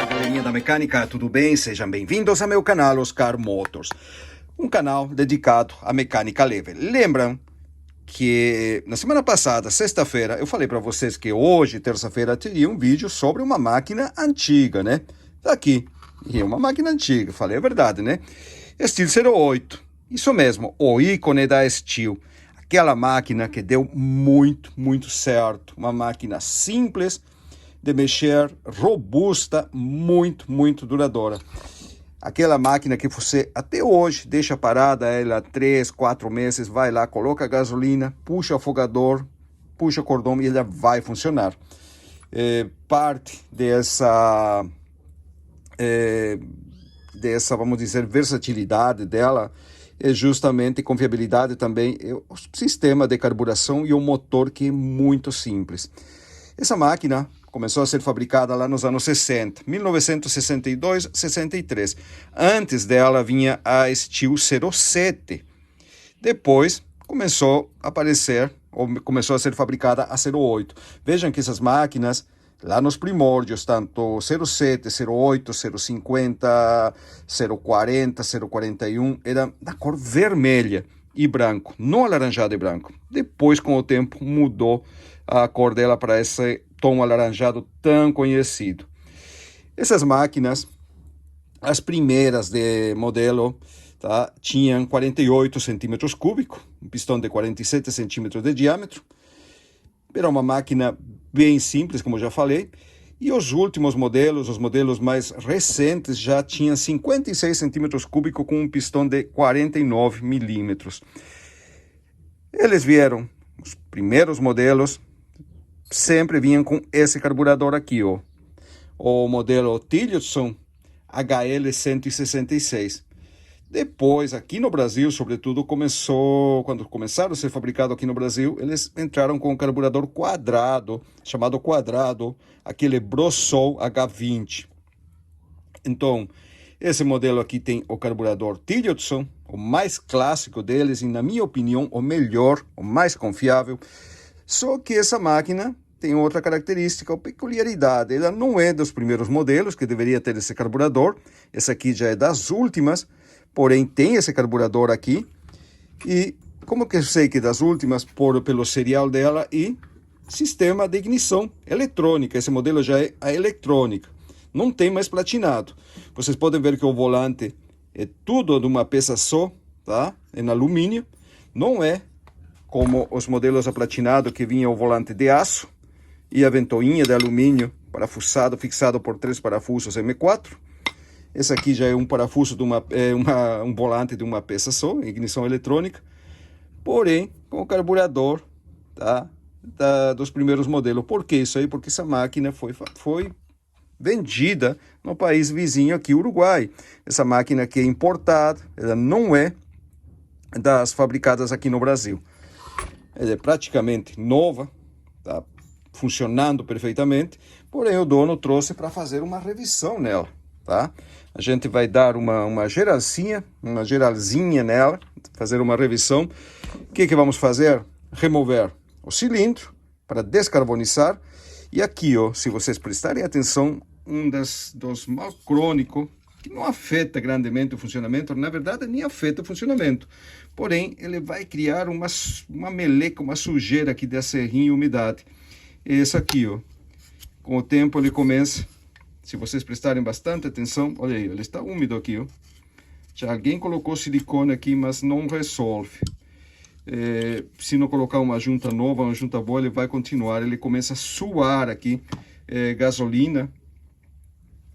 Galerinha da mecânica, tudo bem? Sejam bem-vindos ao meu canal Oscar Motors, um canal dedicado à mecânica leve. Lembram que na semana passada, sexta-feira, eu falei para vocês que hoje, terça-feira, teria um vídeo sobre uma máquina antiga, né? Tá aqui, e uma máquina antiga, falei a verdade, né? Steel 08, isso mesmo, o ícone da Steel. Aquela máquina que deu muito certo, uma máquina simples de mexer, robusta, muito duradoura. Aquela máquina que você até hoje deixa parada ela 3, 4 meses, vai lá, coloca gasolina, puxa o afogador, puxa o cordão e ela vai funcionar. Parte dessa, vamos dizer, versatilidade dela é justamente confiabilidade também, o sistema de carburação e o motor que é muito simples. Essa máquina começou a ser fabricada lá nos anos 60, 1962, 63. Antes dela vinha a Steel 07. Depois começou a aparecer, ou começou a ser fabricada a 08. Vejam que essas máquinas, lá nos primórdios, tanto 07, 08, 050, 040, 041, era da cor vermelha e branco, não alaranjado e branco. Depois, com o tempo, mudou a cor dela para esse tom alaranjado tão conhecido. Essas máquinas, as primeiras de modelo, tá, tinham 48 centímetros cúbicos, um pistão de 47 centímetros de diâmetro. Era uma máquina bem simples, como já falei. E os últimos modelos, os modelos mais recentes, já tinham 56 centímetros cúbicos com um pistão de 49 milímetros. Eles vieram, os primeiros modelos, sempre vinham com esse carburador aqui, ó. O modelo Tillotson HL166. Depois, aqui no Brasil, sobretudo, quando começaram a ser fabricados aqui no Brasil, eles entraram com um carburador quadrado, chamado quadrado, aquele Brosol H20. Então, esse modelo aqui tem o carburador Tillotson, o mais clássico deles e, na minha opinião, o melhor, o mais confiável. Só que essa máquina tem outra característica, ou peculiaridade. Ela não é dos primeiros modelos que deveria ter esse carburador. Essa aqui já é das últimas, porém tem esse carburador aqui. E como que eu sei que é das últimas? Pelo serial dela e sistema de ignição eletrônica. Esse modelo já é a eletrônica. Não tem mais platinado. Vocês podem ver que o volante é tudo de uma peça só, tá? Em alumínio. Não é como os modelos a platinado que vinha o volante de aço e a ventoinha de alumínio parafusado, fixado por 3 parafusos M4. Esse aqui já é um parafuso de um volante de uma peça só, ignição eletrônica, porém com o carburador, tá, dos primeiros modelos. Por que isso aí? Porque essa máquina foi vendida no país vizinho aqui, Uruguai. Essa máquina aqui é importada, ela não é das fabricadas aqui no Brasil. Ela é praticamente nova, tá funcionando perfeitamente, porém o dono trouxe para fazer uma revisão nela, tá? A gente vai dar uma geralzinha nela, fazer uma revisão. O que vamos fazer? Remover o cilindro para descarbonizar. E aqui, ó, se vocês prestarem atenção, dos mal crônicos, que não afeta grandemente o funcionamento, na verdade nem afeta o funcionamento, porém ele vai criar uma meleca, uma sujeira aqui da serrinha e umidade. Esse aqui, ó, com o tempo ele começa, se vocês prestarem bastante atenção, olha aí, ele está úmido aqui, ó. Já alguém colocou silicone aqui, mas não resolve. Se não colocar uma junta nova, uma junta boa, ele vai continuar, ele começa a suar aqui, gasolina,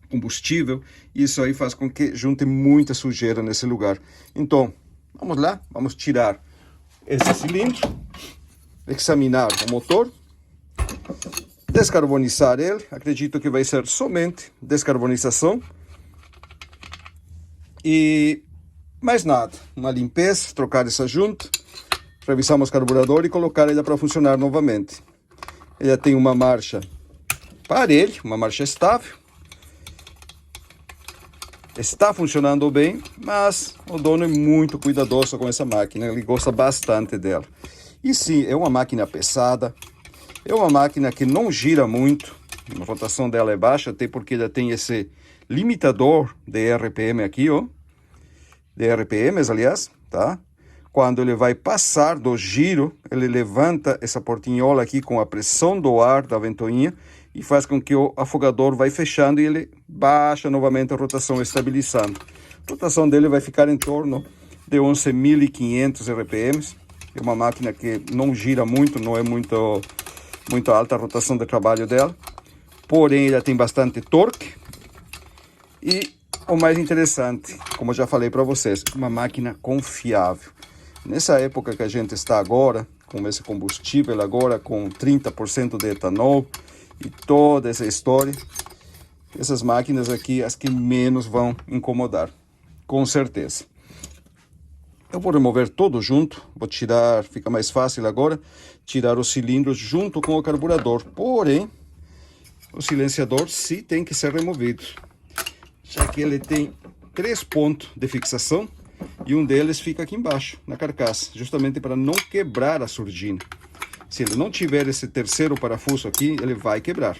combustível, e isso aí faz com que junte muita sujeira nesse lugar. Então, vamos lá, vamos tirar esse cilindro, examinar o motor, descarbonizar ele. Acredito que vai ser somente descarbonização e mais nada, uma limpeza, trocar essa junta, revisamos o carburador e colocar ele para funcionar novamente. Ele tem uma marcha parelha, uma marcha estável. Está funcionando bem, mas o dono é muito cuidadoso com essa máquina, ele gosta bastante dela. E sim, é uma máquina pesada, é uma máquina que não gira muito, a rotação dela é baixa, até porque ela tem esse limitador de RPM aqui, ó, de RPMs, aliás, tá? Quando ele vai passar do giro, ele levanta essa portinhola aqui com a pressão do ar da ventoinha e faz com que o afogador vai fechando e ele baixa novamente a rotação, estabilizando. A rotação dele vai ficar em torno de 11.500 RPMs. É uma máquina que não gira muito, não é muito alta a rotação de trabalho dela. Porém, ela tem bastante torque. E o mais interessante, como eu já falei para vocês, uma máquina confiável. Nessa época que a gente está agora, com esse combustível agora com 30% de etanol e toda essa história, essas máquinas aqui, as que menos vão incomodar, com certeza. Eu vou remover todo junto, vou tirar, fica mais fácil agora, tirar os cilindros junto com o carburador. Porém, o silenciador sim tem que ser removido, já que ele tem 3 pontos de fixação e um deles fica aqui embaixo, na carcaça, justamente para não quebrar a surdina. Se ele não tiver esse terceiro parafuso aqui, ele vai quebrar.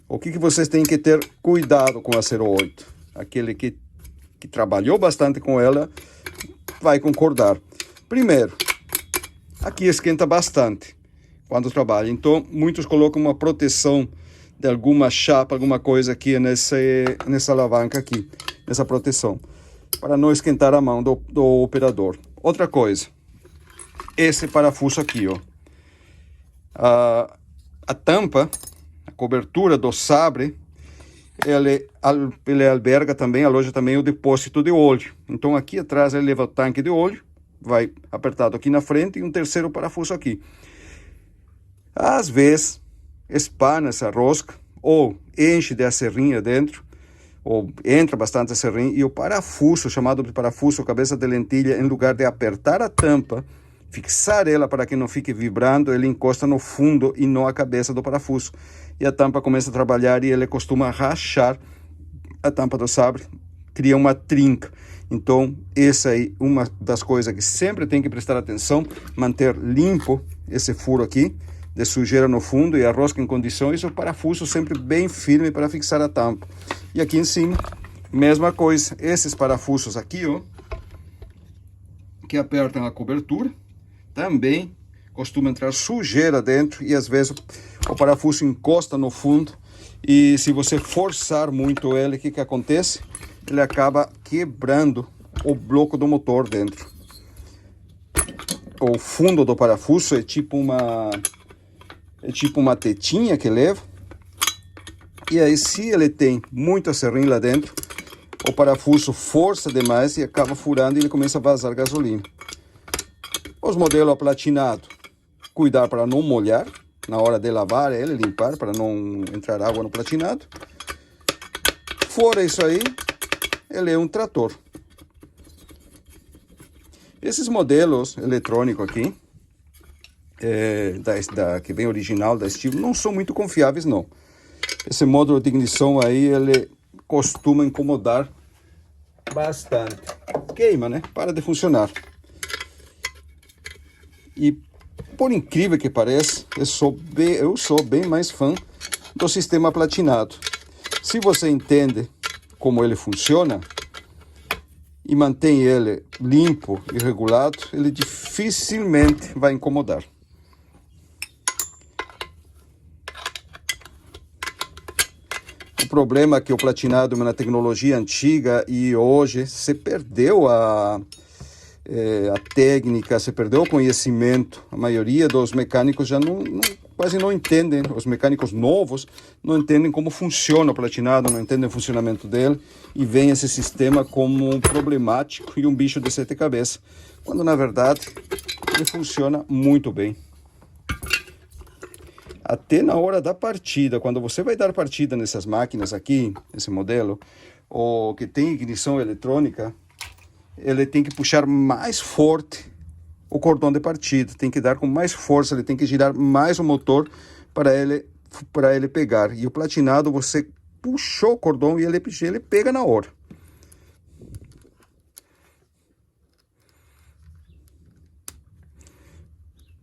O que vocês têm que ter cuidado com a 08? Aquele que trabalhou bastante com ela vai concordar. Primeiro, aqui esquenta bastante quando trabalha. Então, muitos colocam uma proteção de alguma chapa, alguma coisa aqui nessa alavanca aqui, nessa proteção, para não esquentar a mão do operador. Outra coisa, esse parafuso aqui, ó. A tampa, a cobertura do sabre, ele alberga também, aloja também o depósito de óleo. Então aqui atrás ele leva o tanque de óleo, vai apertado aqui na frente e um terceiro parafuso aqui. Às vezes espana essa rosca ou enche de acerrinha dentro, ou entra bastante acerrinha, e o parafuso, chamado de parafuso cabeça de lentilha, em lugar de apertar a tampa, fixar ela para que não fique vibrando, ele encosta no fundo e não a cabeça do parafuso. E a tampa começa a trabalhar e ele costuma rachar a tampa do sabre, cria uma trinca. Então, essa aí é uma das coisas que sempre tem que prestar atenção, manter limpo esse furo aqui, de sujeira no fundo e a rosca em condições, e o parafuso sempre bem firme para fixar a tampa. E aqui em cima, mesma coisa, esses parafusos aqui, ó, que apertam a cobertura, também costuma entrar sujeira dentro e às vezes o parafuso encosta no fundo e se você forçar muito ele, o que acontece? Ele acaba quebrando o bloco do motor dentro. O fundo do parafuso é tipo uma tetinha que leva, e aí se ele tem muito acerrim lá dentro, o parafuso força demais e acaba furando e ele começa a vazar gasolina. Os modelos aplatinados, cuidar para não molhar na hora de lavar ele, limpar para não entrar água no platinado. Fora isso aí, ele é um trator. Esses modelos eletrônicos aqui, que vem original da Stihl, não são muito confiáveis não. Esse módulo de ignição aí, ele costuma incomodar bastante. Queima, né? Para de funcionar. E por incrível que pareça, eu sou bem mais fã do sistema platinado. Se você entende como ele funciona e mantém ele limpo e regulado, ele dificilmente vai incomodar. O problema é que o platinado é uma tecnologia antiga e hoje se perdeu a técnica, se perdeu o conhecimento. A maioria dos mecânicos já quase não entendem, os mecânicos novos não entendem como funciona o platinado, não entendem o funcionamento dele e veem esse sistema como um problemático e um bicho de 7 cabeças, quando na verdade ele funciona muito bem. Até na hora da partida, quando você vai dar partida nessas máquinas aqui, esse modelo, ou que tem ignição eletrônica, ele tem que puxar mais forte o cordão de partida, tem que dar com mais força, ele tem que girar mais o motor para ele pegar. E o platinado, você puxou o cordão e ele pega na hora.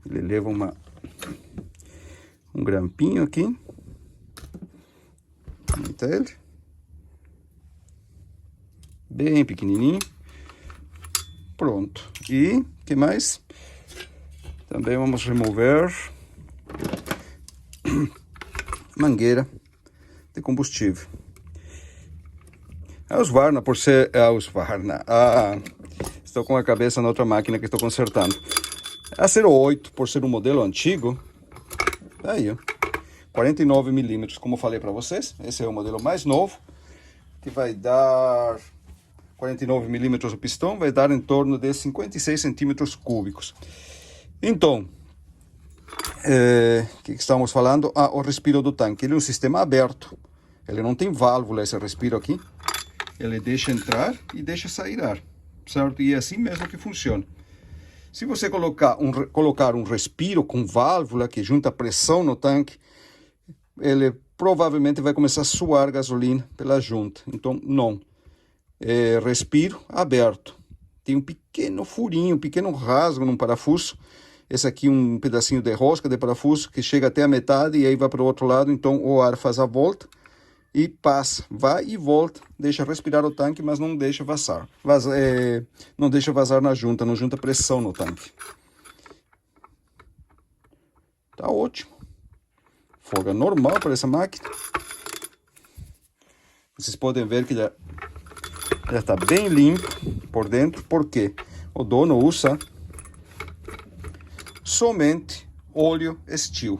Ele leva um grampinho aqui. Aumenta ele. Bem pequenininho. Pronto. E o que mais? Também vamos remover mangueira de combustível. A Husqvarna, por ser a Husqvarna, estou com a cabeça na outra máquina que estou consertando. A 08, por ser um modelo antigo, aí ó, 49 milímetros, como eu falei para vocês. Esse é o modelo mais novo, que vai dar 49 milímetros o pistão, vai dar em torno de 56 centímetros cúbicos. Então, o que estamos falando? O respiro do tanque. Ele é um sistema aberto, ele não tem válvula, esse respiro aqui. Ele deixa entrar e deixa sair ar, certo? E é assim mesmo que funciona. Se você colocar um respiro com válvula que junta pressão no tanque, ele provavelmente vai começar a suar gasolina pela junta. Então, não. É respiro aberto. Tem um pequeno furinho, um pequeno rasgo no parafuso. Esse aqui um pedacinho de rosca de parafuso que chega até a metade e aí vai para o outro lado. Então, o ar faz a volta e passa, vai e volta, deixa respirar o tanque, mas não deixa vazar. Não deixa vazar na junta, não junta pressão no tanque. Tá ótimo. Folga normal para essa máquina. Vocês podem ver que já está bem limpo por dentro, porque o dono usa somente óleo Steel.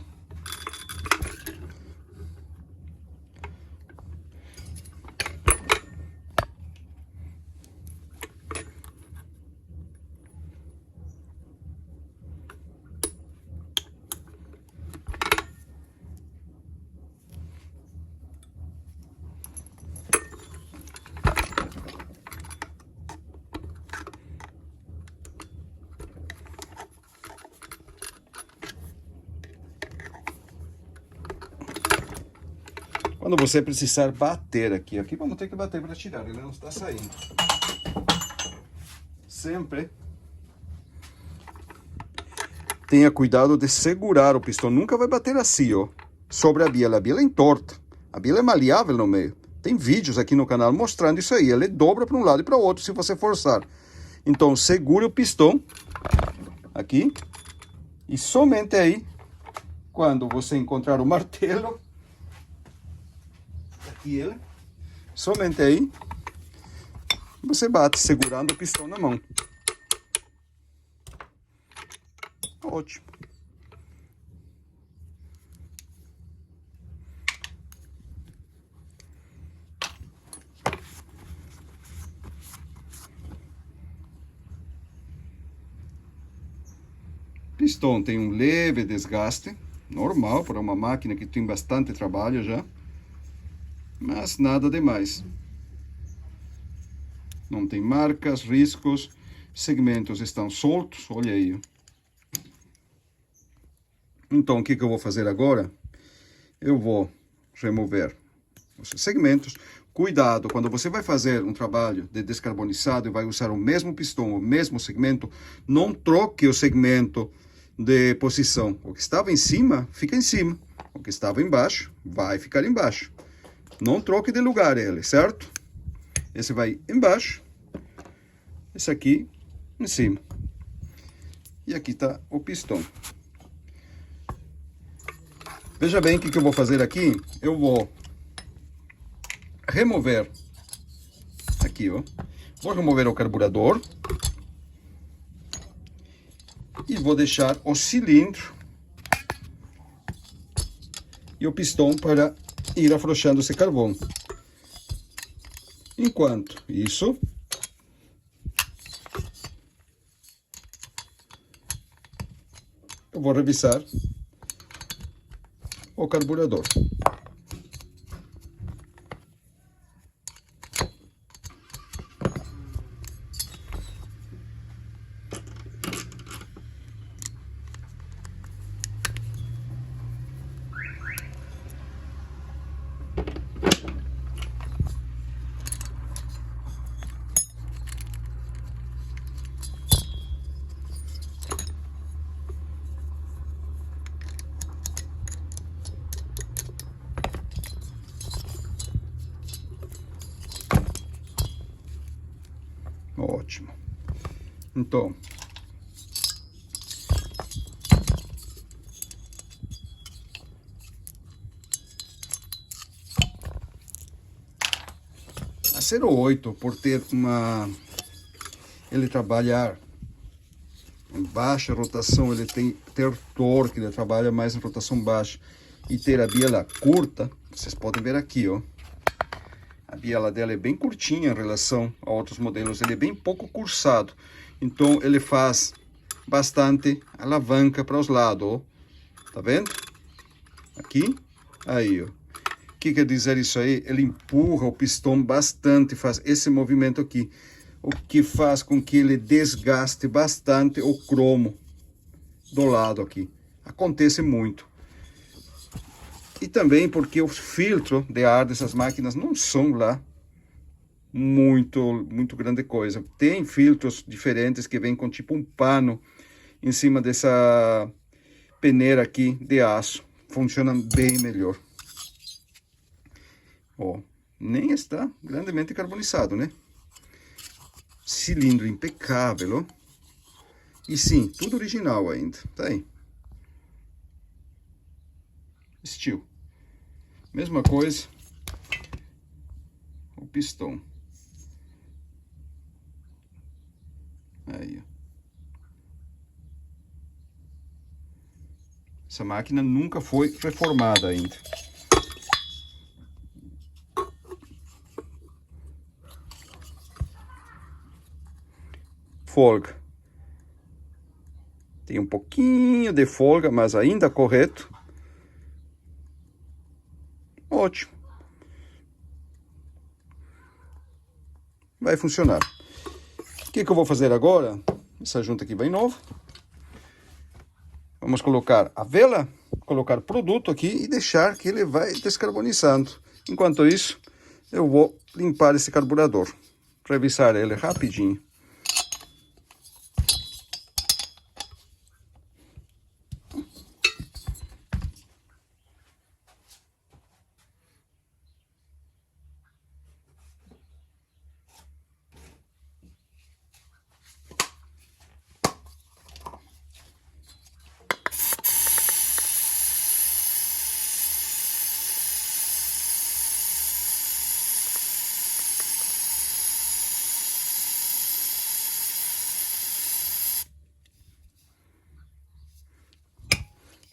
Quando você precisar bater aqui vamos ter que bater para tirar, ele não está saindo. Sempre tenha cuidado de segurar o pistão, nunca vai bater assim, ó, sobre a biela é entorta, a biela é maleável no meio. Tem vídeos aqui no canal mostrando isso aí, ele dobra para um lado e para o outro se você forçar. Então segure o pistão aqui e somente aí, quando você encontrar o martelo, aqui ele, somente aí, você bate segurando o pistão na mão. Ótimo. O pistão tem um leve desgaste, normal para uma máquina que tem bastante trabalho já, mas nada demais. Não tem marcas, riscos, segmentos estão soltos, olha aí. Então, o que eu vou fazer agora? Eu vou remover os segmentos. Cuidado, quando você vai fazer um trabalho de descarbonizado e vai usar o mesmo pistão, o mesmo segmento, não troque o segmento de posição. O que estava em cima, fica em cima. O que estava embaixo, vai ficar embaixo. Não troque de lugar ele, certo? Esse vai embaixo, esse aqui em cima. E aqui está o pistão. Veja bem o que eu vou fazer aqui. Eu vou remover aqui, ó. Vou remover o carburador e vou deixar o cilindro e o pistão para ir afrouxando esse carvão. Enquanto isso, eu vou revisar o carburador. Ótimo. Então, a 08, por ter ele trabalhar em baixa rotação, ele ter torque, ele trabalha mais em rotação baixa, e ter a biela curta, vocês podem ver aqui, ó. A biela dela é bem curtinha em relação a outros modelos, ele é bem pouco cursado. Então ele faz bastante alavanca para os lados, ó. Tá vendo? Aqui, aí, ó. O que quer dizer isso aí? Ele empurra o pistão bastante, faz esse movimento aqui, o que faz com que ele desgaste bastante o cromo do lado aqui. Acontece muito. E também porque o filtro de ar dessas máquinas não são lá muito grande coisa. Tem filtros diferentes que vêm com tipo um pano em cima dessa peneira aqui de aço. Funcionam bem melhor. Ó, nem está grandemente carbonizado, né? Cilindro impecável, ó. E sim, tudo original ainda. Tá aí. Steel. Mesma coisa. O pistão. Aí, ó. Essa máquina nunca foi reformada ainda. Folga. Tem um pouquinho de folga, mas ainda correto. Ótimo. Vai funcionar. O que eu vou fazer agora? Essa junta aqui bem nova. Vamos colocar a vela, colocar produto aqui e deixar que ele vai descarbonizando. Enquanto isso, eu vou limpar esse carburador. Revisar ele rapidinho.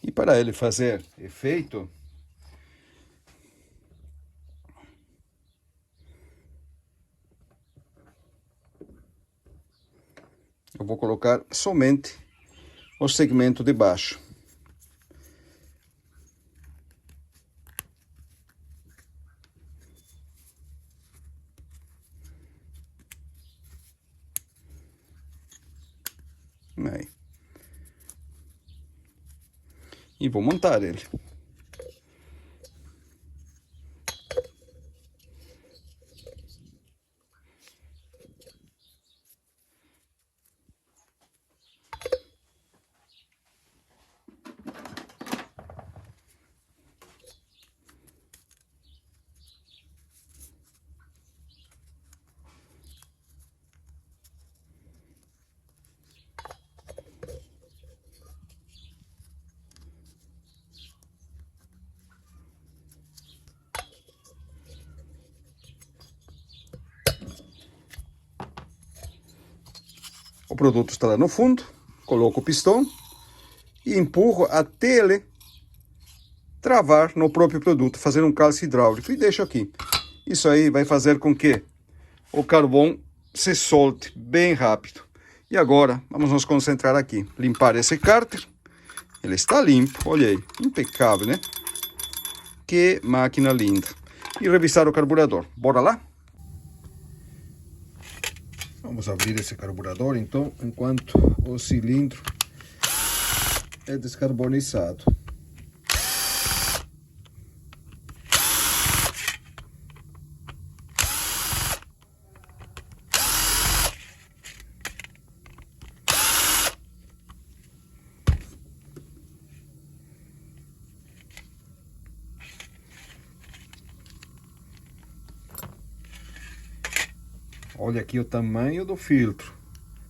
E para ele fazer efeito, eu vou colocar somente o segmento de baixo. Aí. E vou montar ele. O produto está lá no fundo, coloco o pistão e empurro até ele travar no próprio produto, fazer um calce hidráulico e deixo aqui. Isso aí vai fazer com que o carvão se solte bem rápido. E agora vamos nos concentrar aqui, limpar esse cárter. Ele está limpo, olha aí, impecável, né? Que máquina linda. E revisar o carburador. Bora lá? Vamos abrir esse carburador, então, enquanto o cilindro é descarbonizado. Olha aqui o tamanho do filtro.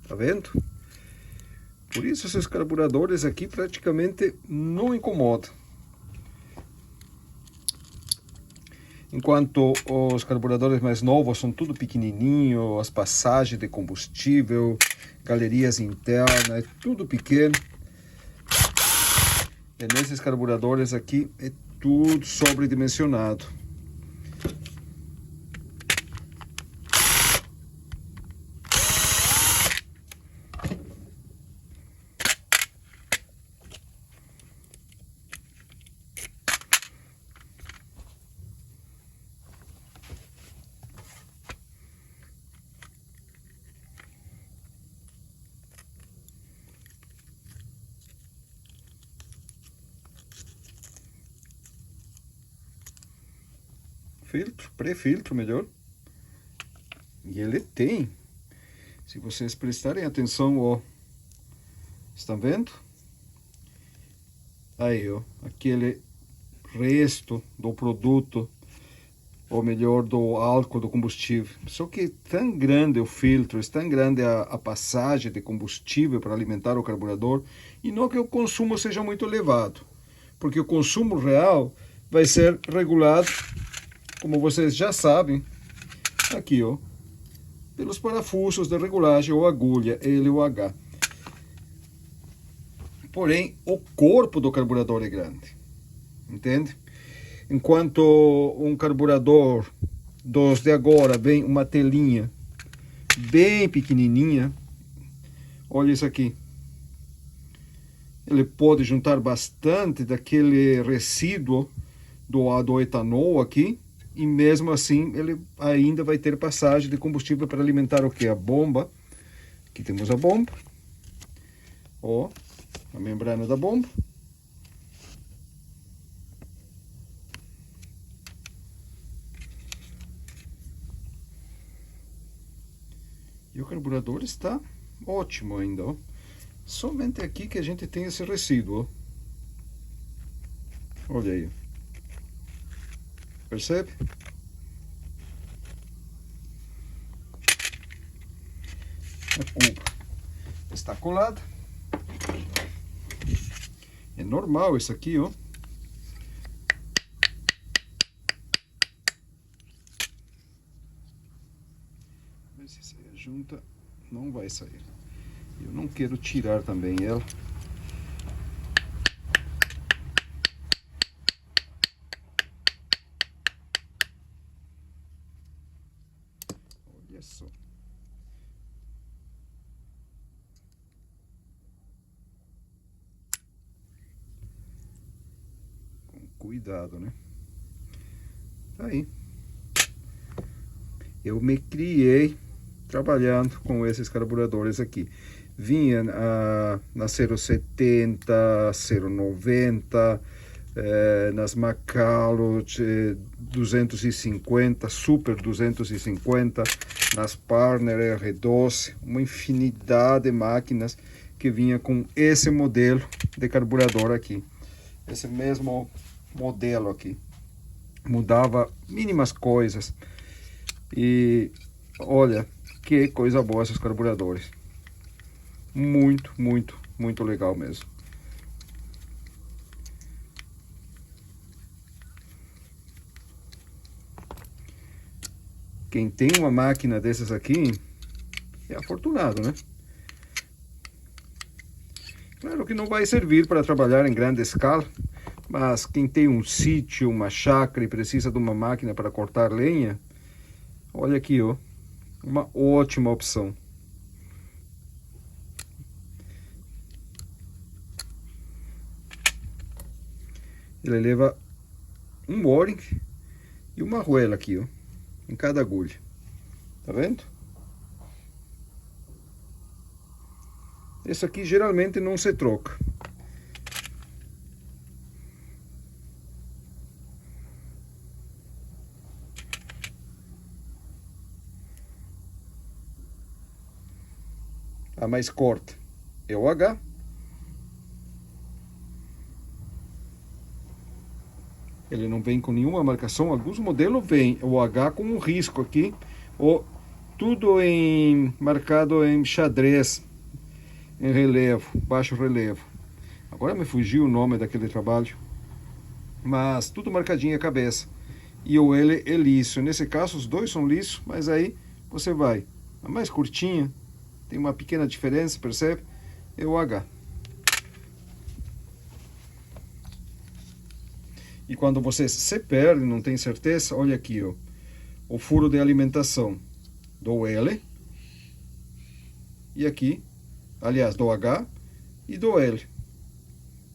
Tá vendo? Por isso esses carburadores aqui praticamente não incomodam. Enquanto os carburadores mais novos são tudo pequenininho, as passagens de combustível, galerias internas, é tudo pequeno. E nesses carburadores aqui é tudo sobredimensionado. Filtro, pré-filtro melhor. E ele tem, se vocês prestarem atenção, ó, estão vendo? Aí, ó, aquele resto do produto, ou melhor, do álcool, do combustível. Só que é tão grande o filtro, é tão grande a passagem de combustível para alimentar o carburador, e não que o consumo seja muito elevado, porque o consumo real vai ser regulado, como vocês já sabem, aqui, ó, pelos parafusos de regulagem ou agulha L ou H. Porém, o corpo do carburador é grande, entende? Enquanto um carburador dos de agora vem uma telinha bem pequenininha, olha isso aqui. Ele pode juntar bastante daquele resíduo do etanol aqui, e mesmo assim ele ainda vai ter passagem de combustível para alimentar o que? A bomba. Aqui temos a bomba, ó, a membrana da bomba. E o carburador está ótimo ainda, ó. Somente aqui que a gente tem esse resíduo, ó. Olha aí. Percebe? A cuba está colada. É normal isso aqui, ó. Ver se sair a junta. Não vai sair. Eu não quero tirar também ela. Olha só. Com cuidado, né? Tá aí. Eu me criei trabalhando com esses carburadores aqui. Vinha na 070, 090, nas Macalo 250, Super 250, nas Partner R12, uma infinidade de máquinas que vinha com esse modelo de carburador aqui. Esse mesmo modelo aqui. Mudava mínimas coisas. E olha, que coisa boa esses carburadores. Muito, muito, muito legal mesmo. Quem tem uma máquina dessas aqui é afortunado, né? Claro que não vai servir para trabalhar em grande escala, mas quem tem um sítio, uma chácara e precisa de uma máquina para cortar lenha, olha aqui, ó, uma ótima opção. Ele leva um O-ring e uma arruela aqui, ó, em cada agulha. Tá vendo? Esse aqui geralmente não se troca. A mais corta é o H. Ele não vem com nenhuma marcação. Alguns modelos vêm o H com um risco aqui, ou tudo marcado em xadrez, em relevo, baixo relevo. Agora me fugiu o nome daquele trabalho, mas tudo marcadinho a cabeça. E o L é liso. Nesse caso os dois são lisos, mas aí você vai. A mais curtinha, tem uma pequena diferença, percebe? É o H. E quando você se perde, não tem certeza, olha aqui, ó, o furo de alimentação do L. E aqui, aliás, do H e do L.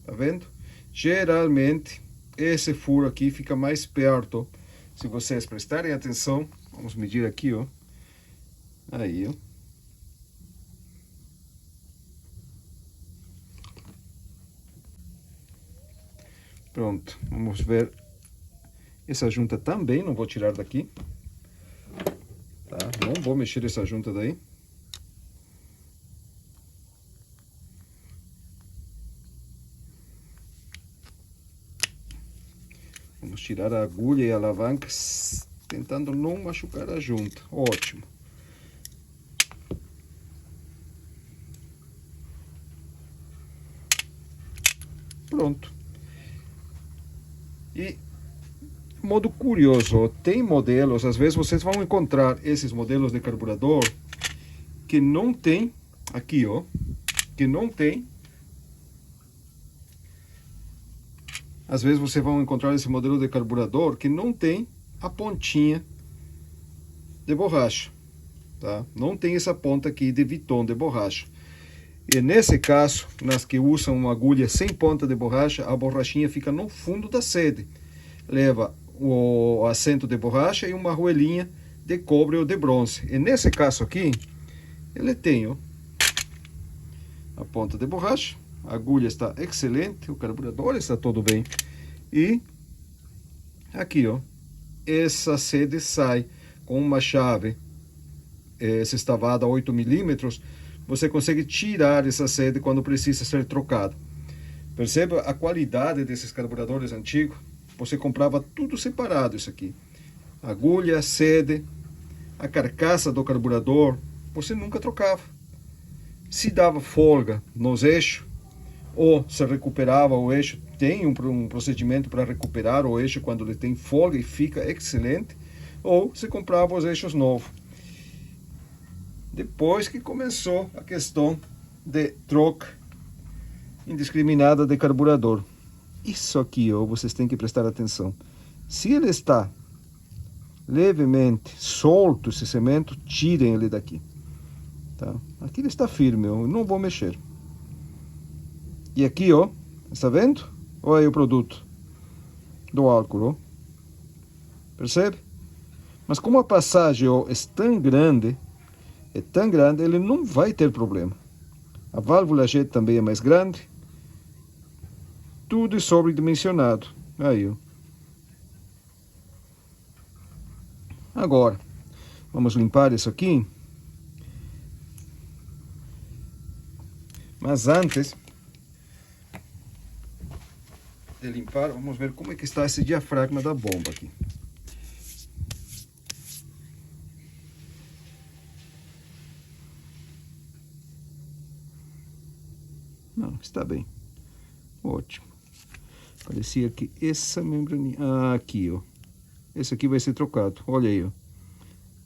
Tá vendo? Geralmente, esse furo aqui fica mais perto. Se vocês prestarem atenção, vamos medir aqui, ó. Aí, ó. Pronto, vamos ver. Essa junta também não vou tirar daqui. Tá? Não vou mexer essa junta daí. Vamos tirar a agulha e a alavanca, tentando não machucar a junta. Ótimo. Pronto. E modo curioso, tem modelos, às vezes vocês vão encontrar esses modelos de carburador que não tem, aqui ó, que não tem. Às vezes vocês vão encontrar esse modelo de carburador que não tem a pontinha de borracha, tá? Não tem essa ponta aqui de Viton de borracha. E nesse caso, nas que usam uma agulha sem ponta de borracha, a borrachinha fica no fundo da sede. Leva o assento de borracha e uma arruelinha de cobre ou de bronze. E nesse caso aqui, ele tem ó, a ponta de borracha, a agulha está excelente, o carburador está todo bem. E aqui, ó, essa sede sai com uma chave sextavada 8 milímetros. Você consegue tirar essa sede quando precisa ser trocado. Perceba a qualidade desses carburadores antigos. Você comprava tudo separado isso aqui. Agulha, sede, a carcaça do carburador, você nunca trocava. Se dava folga nos eixos, ou se recuperava o eixo, tem um procedimento para recuperar o eixo quando ele tem folga e fica excelente, ou se comprava os eixos novos. Depois que começou a questão de troca indiscriminada de carburador. Isso aqui, ó, vocês têm que prestar atenção. Se ele está levemente solto, esse cimento, tirem ele daqui. Tá? Aqui ele está firme, eu não vou mexer. E aqui, ó, está vendo? Olha aí o produto do álcool, ó. Percebe? Mas como a passagem, ó, é tão grande, ele não vai ter problema. A válvula jet também é mais grande. Tudo é sobredimensionado. Aí, ó. Agora, vamos limpar isso aqui. Mas antes de limpar, vamos ver como é que está esse diafragma da bomba aqui. Não, está bem. Ótimo. Parecia que essa membraninha... Ah, aqui, ó. Esse aqui vai ser trocado. Olha aí, ó.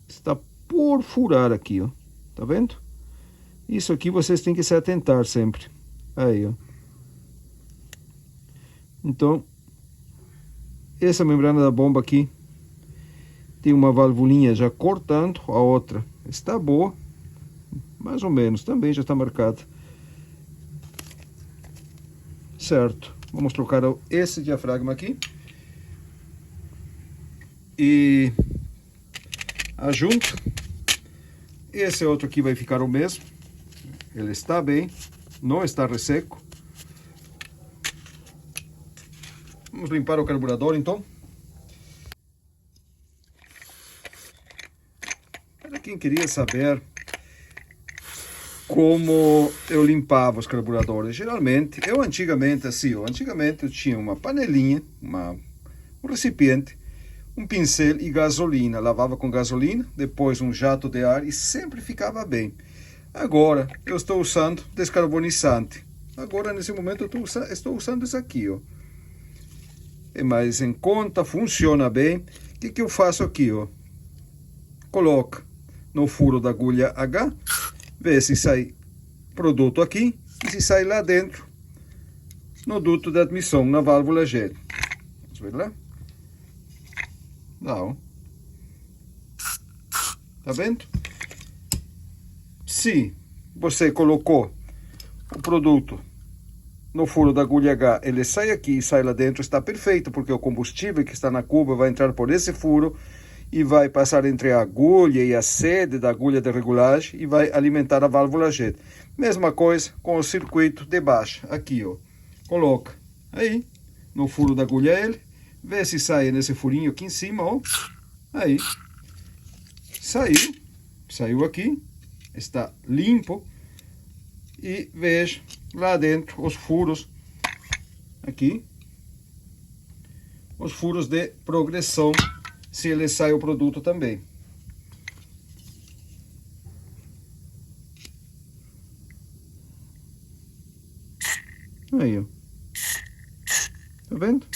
Está por furar aqui, ó. Tá vendo? Isso aqui vocês têm que se atentar sempre. Aí, ó. Então, essa membrana da bomba aqui tem uma valvulinha já cortando, a outra está boa, mais ou menos, também já está marcada. Certo, vamos trocar esse diafragma aqui. E a junta, esse outro aqui vai ficar o mesmo. Ele está bem, não está resseco. Vamos limpar o carburador então. Para quem queria saber como eu limpava os carburadores, geralmente, antigamente assim, antigamente eu tinha uma panelinha, um recipiente um pincel e gasolina. Lavava com gasolina, depois um jato de ar e sempre ficava bem. Agora eu estou usando descarbonizante. Agora nesse momento eu estou usando isso aqui, ó. É mais em conta, funciona bem. O que eu faço aqui, ó? Coloca no furo da agulha H, vê se sai produto aqui e se sai lá dentro no duto de admissão, na válvula G. Vamos ver lá? Não. Tá vendo? Se você colocou o produto no furo da agulha H, ele sai aqui e sai lá dentro, está perfeito, porque o combustível que está na cuba vai entrar por esse furo e vai passar entre a agulha e a sede da agulha de regulagem e vai alimentar a válvula G. Mesma coisa com o circuito de baixa, aqui, ó. Coloca aí no furo da agulha L, vê se sai nesse furinho aqui em cima, ó. Aí, saiu aqui, está limpo. E veja lá dentro os furos, aqui, os furos de progressão, se ele sai o produto também. Aí, ó. Tá vendo?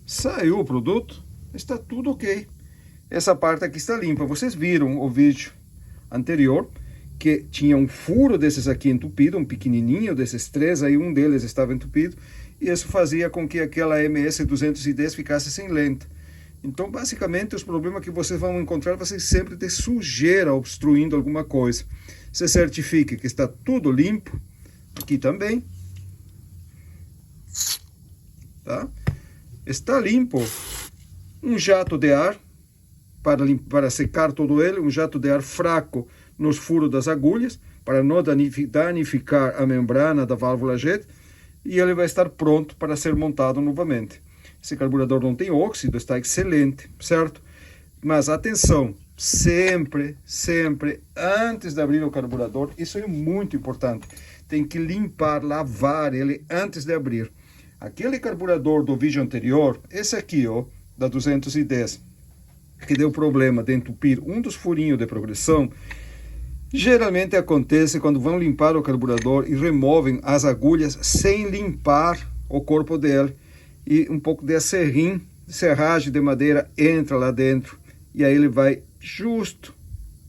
Saiu o produto, está tudo ok. Essa parte aqui está limpa. Vocês viram o vídeo anterior, que tinha um furo desses aqui entupido, um pequenininho desses três, aí um deles estava entupido, e isso fazia com que aquela MS-210 ficasse sem lente. Então, basicamente, os problemas que vocês vão encontrar, vocês sempre têm sujeira obstruindo alguma coisa. Se certifique que está tudo limpo, aqui também, tá? Está limpo, um jato de ar, para secar todo ele, um jato de ar fraco nos furos das agulhas, para não danificar a membrana da válvula jet, e ele vai estar pronto para ser montado novamente. Esse carburador não tem óxido, está excelente, certo? Mas atenção, sempre, antes de abrir o carburador, isso é muito importante, tem que limpar, lavar ele antes de abrir. Aquele carburador do vídeo anterior, esse aqui, ó, da 210, que deu problema de entupir um dos furinhos de progressão, geralmente acontece quando vão limpar o carburador e removem as agulhas sem limpar o corpo dele, e um pouco de serragem de madeira entra lá dentro, e aí ele vai justo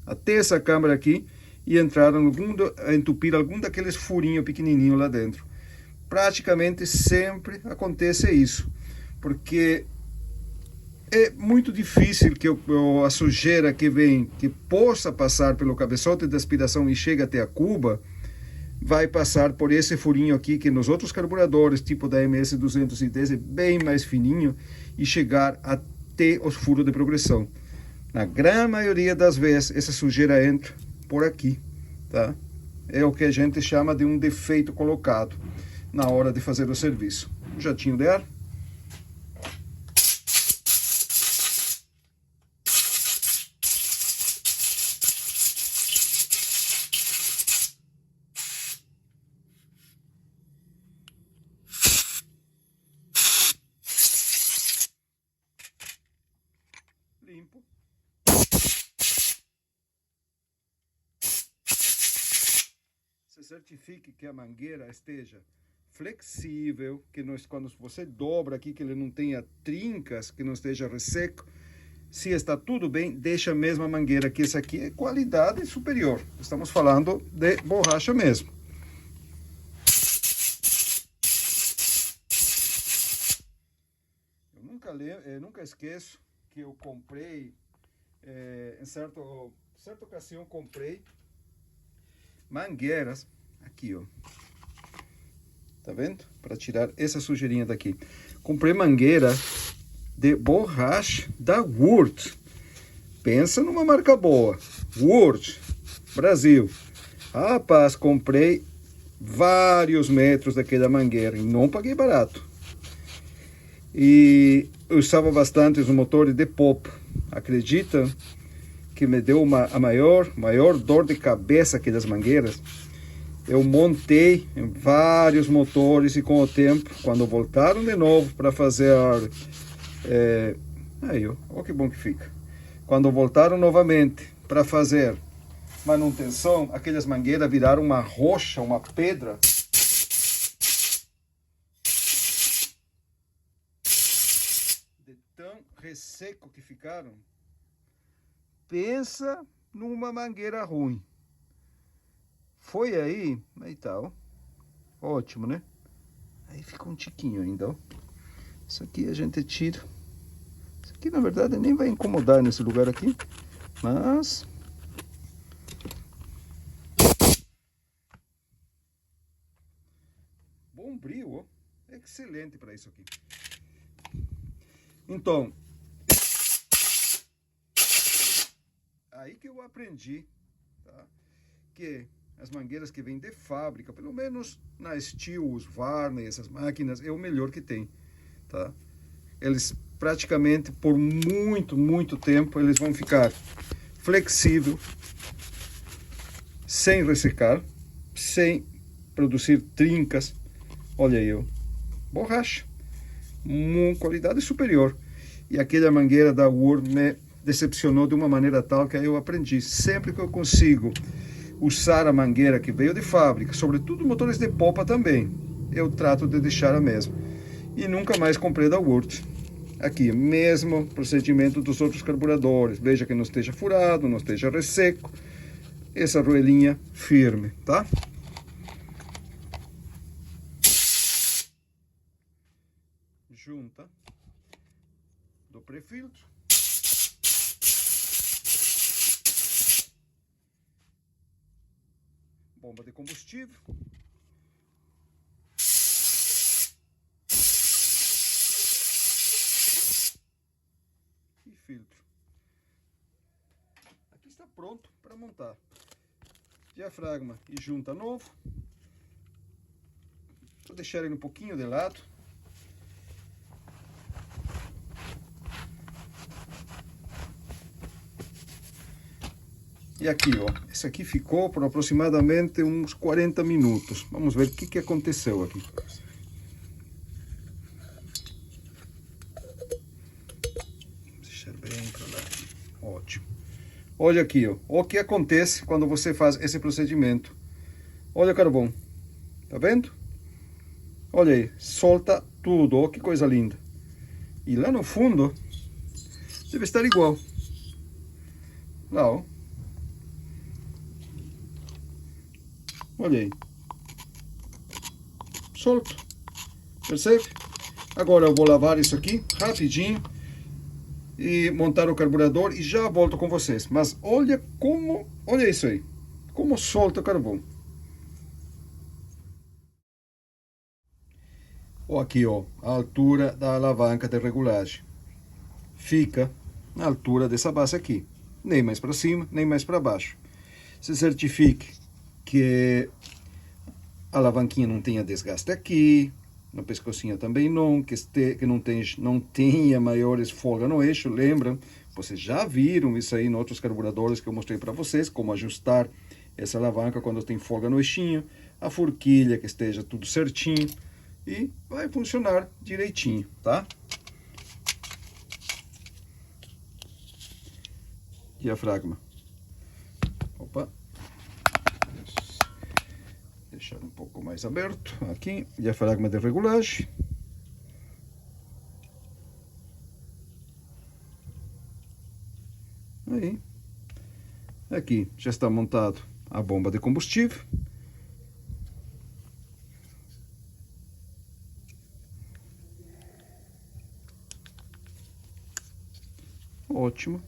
até essa câmara aqui e entrar entupir algum daqueles furinhos pequenininhos lá dentro. Praticamente sempre acontece isso, porque é muito difícil que a sujeira que vem, que possa passar pelo cabeçote de aspiração e chega até a cuba, vai passar por esse furinho aqui, que nos outros carburadores, tipo da MS-210, é bem mais fininho, e chegar até os furos de progressão. Na grande maioria das vezes, essa sujeira entra por aqui, tá? É o que a gente chama de um defeito colocado na hora de fazer o serviço. Jatinho de ar. Limpo. Se certifique que a mangueira esteja flexível, que quando você dobra aqui, que ele não tenha trincas, que não esteja resseco. Se está tudo bem, deixa a mesma mangueira, que essa aqui é qualidade superior. Estamos falando de borracha mesmo. Eu nunca esqueço que eu comprei, em certa ocasião, comprei mangueiras, aqui, ó. Tá vendo? Para tirar essa sujeirinha daqui. Comprei mangueira de borracha da Wurth. Pensa numa marca boa. Wurth, Brasil. Rapaz, comprei vários metros daquela mangueira e não paguei barato. E eu usava bastante os motores de pop. Acredita que me deu a maior dor de cabeça aqui das mangueiras? Eu montei em vários motores e com o tempo, quando voltaram de novo para fazer Aí, ó, ó que bom que fica. Quando voltaram novamente para fazer manutenção, aquelas mangueiras viraram uma rocha, uma pedra. De tão resseco que ficaram. Pensa numa mangueira ruim. Foi aí tá, ó. Ótimo, né? Aí ficou um tiquinho ainda, ó. Isso aqui a gente tira. Isso aqui, na verdade, nem vai incomodar nesse lugar aqui. Mas... bom brilho, ó. Excelente para isso aqui. Então... aí que eu aprendi, tá? Que as mangueiras que vêm de fábrica, pelo menos na Stihl, os Varney, essas máquinas, é o melhor que tem, tá? Eles praticamente por muito tempo eles vão ficar flexível, sem ressecar, sem produzir trincas. Olha aí, ó, borracha, qualidade superior. E aquela mangueira da Wurth me decepcionou de uma maneira tal que aí eu aprendi, sempre que eu consigo usar a mangueira que veio de fábrica, sobretudo motores de popa também, eu trato de deixar a mesma. E nunca mais comprei da Wurth. Aqui, mesmo procedimento dos outros carburadores. Veja que não esteja furado, não esteja resseco. Essa roelinha firme, tá? Junta do pré-filtro. Bomba de combustível. E filtro. Aqui está pronto para montar. Diafragma e junta novo. Vou deixar ele um pouquinho de lado. E aqui, ó, esse aqui ficou por aproximadamente uns 40 minutos. Vamos ver o que aconteceu aqui. Vou deixar bem para lá. Ótimo. Olha aqui, ó, o que acontece quando você faz esse procedimento. Olha o carvão. Tá vendo? Olha aí, solta tudo, ó, que coisa linda. E lá no fundo, deve estar igual. Lá, ó. Olha aí. Solto. Percebe? Agora eu vou lavar isso aqui rapidinho e montar o carburador e já volto com vocês. Mas olha como... olha isso aí. Como solta o carvão. Ó, aqui, ó, a altura da alavanca de regulagem. Fica na altura dessa base aqui. Nem mais para cima, nem mais para baixo. Se certifique que a alavanquinha não tenha desgaste aqui, no pescocinho também não, que não tenha maiores folgas no eixo. Lembram? Vocês já viram isso aí em outros carburadores que eu mostrei para vocês, como ajustar essa alavanca quando tem folga no eixinho, a forquilha que esteja tudo certinho e vai funcionar direitinho, tá? Diafragma. Opa. Deixar um pouco mais aberto. Aqui, diafragma de regulagem. Aí. Aqui já está montado a bomba de combustível. Ótimo.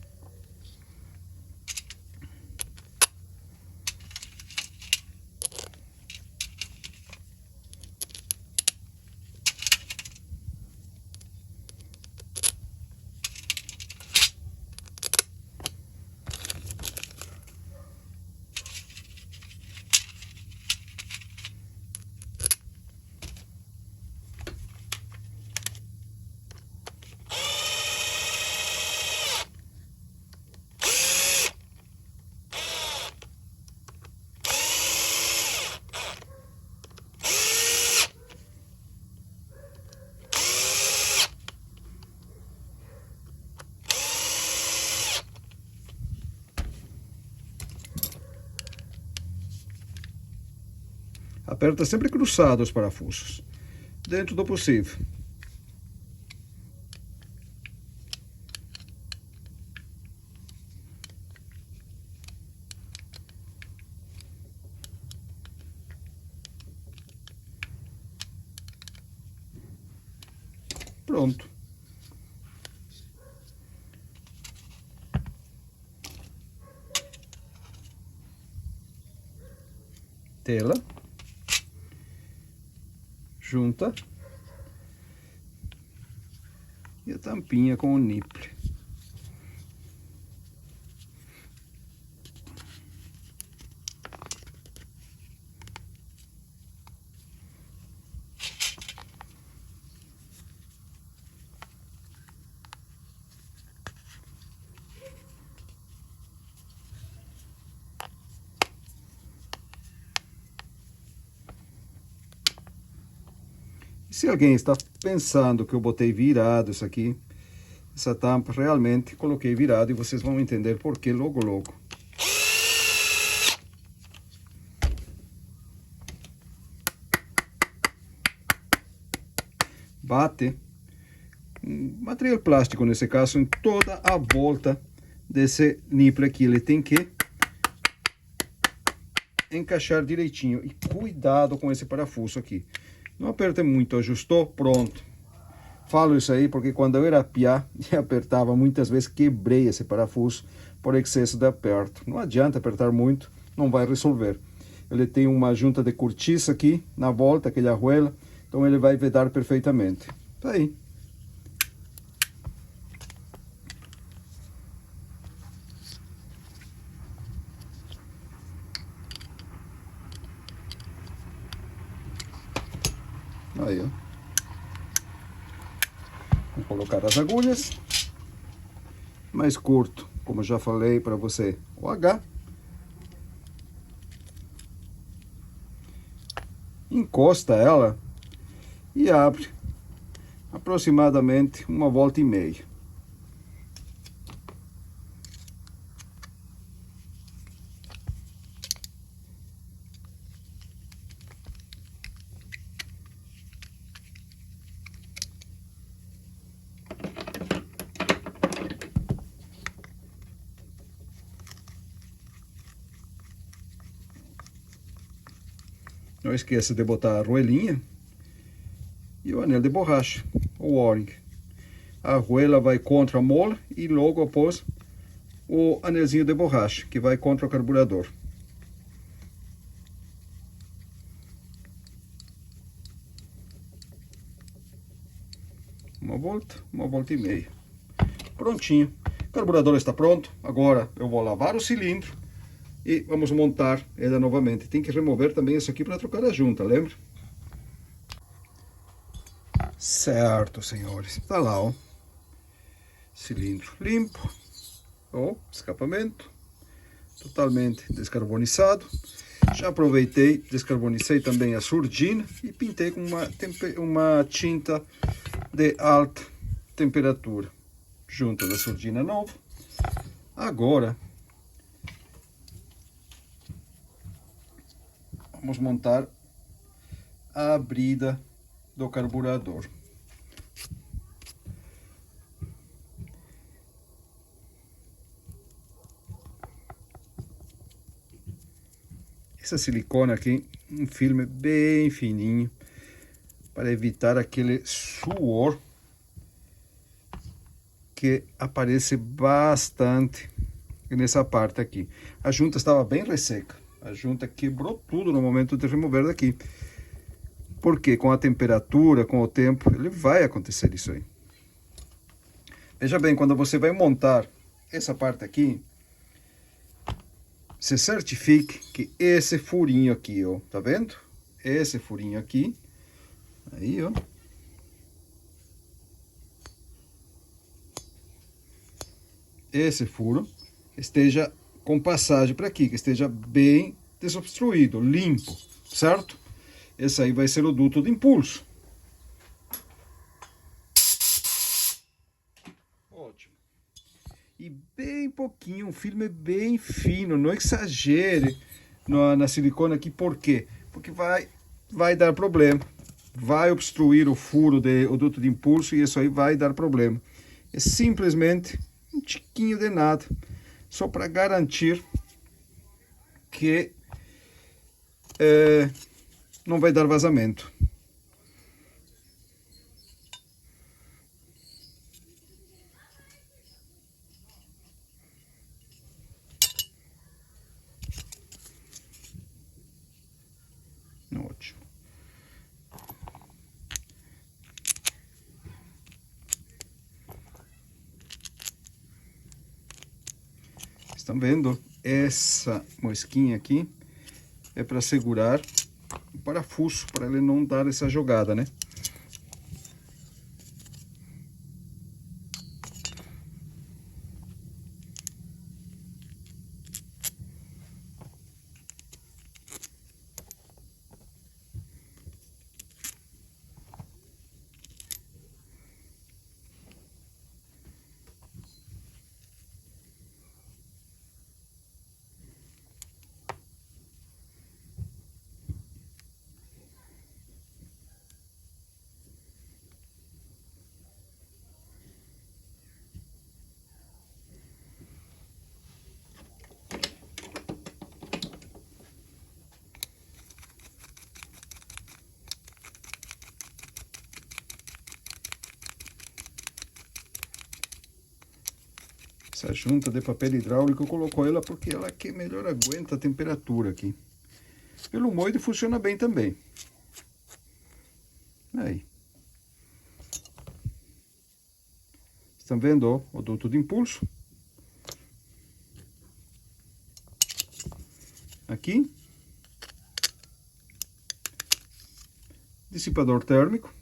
Aperta sempre cruzado os parafusos, dentro do possível. Pronto. Tela. Junta. E a tampinha com o nipple. Se alguém está pensando que eu botei virado isso aqui, essa tampa realmente coloquei virado e vocês vão entender por que logo logo. Bate material plástico, nesse caso, em toda a volta desse nipple aqui. Ele tem que encaixar direitinho. E cuidado com esse parafuso aqui. Não aperte muito, ajustou, pronto. Falo isso aí porque quando eu era piá e apertava, muitas vezes quebrei esse parafuso por excesso de aperto. Não adianta apertar muito, não vai resolver. Ele tem uma junta de cortiça aqui na volta, aquele arruela, então ele vai vedar perfeitamente. Tá aí. Aí, ó. Vou colocar as agulhas. Mais curto, como já falei para você, o H. Encosta ela e abre aproximadamente 1,5 volta. Não esqueça de botar a arruelinha e o anel de borracha, o O-ring. A arruela vai contra a mola e logo após o anelzinho de borracha, que vai contra o carburador. Uma volta e meia. Prontinho. O carburador está pronto. Agora eu vou lavar o cilindro e vamos montar ele novamente. Tem que remover também isso aqui para trocar a junta, lembra? Certo, senhores. Tá lá, ó. Cilindro limpo. Ó, escapamento. Totalmente descarbonizado. Já aproveitei, descarbonicei também a surdina e pintei com uma tinta de alta temperatura. Junta da surdina nova. Agora vamos montar a abrida do carburador. Essa silicone aqui, um filme bem fininho, para evitar aquele suor que aparece bastante nessa parte aqui. A junta estava bem resseca. A junta quebrou tudo no momento de remover daqui. Porque com a temperatura, com o tempo, ele vai acontecer isso aí. Veja bem, quando você vai montar essa parte aqui, se certifique que esse furinho aqui, ó, tá vendo? Esse furinho aqui, aí, ó. Esse furo esteja com passagem para aqui, que esteja bem desobstruído, limpo, certo? Esse aí vai ser o duto de impulso. Ótimo. E bem pouquinho, um filme bem fino, não exagere na silicone aqui, por quê? Porque vai vai dar problema. Vai obstruir o furo do duto de impulso e isso aí vai dar problema. É simplesmente um tiquinho de nada, só para garantir que não vai dar vazamento. Ótimo. Estão vendo? Essa mosquinha aqui é para segurar o parafuso, para ele não dar essa jogada, né? Essa junta de papel hidráulico colocou ela porque ela que melhor aguenta a temperatura aqui. Pelo moide funciona bem também. Aí. Estão vendo, ó, o duto de impulso? Aqui. Dissipador térmico.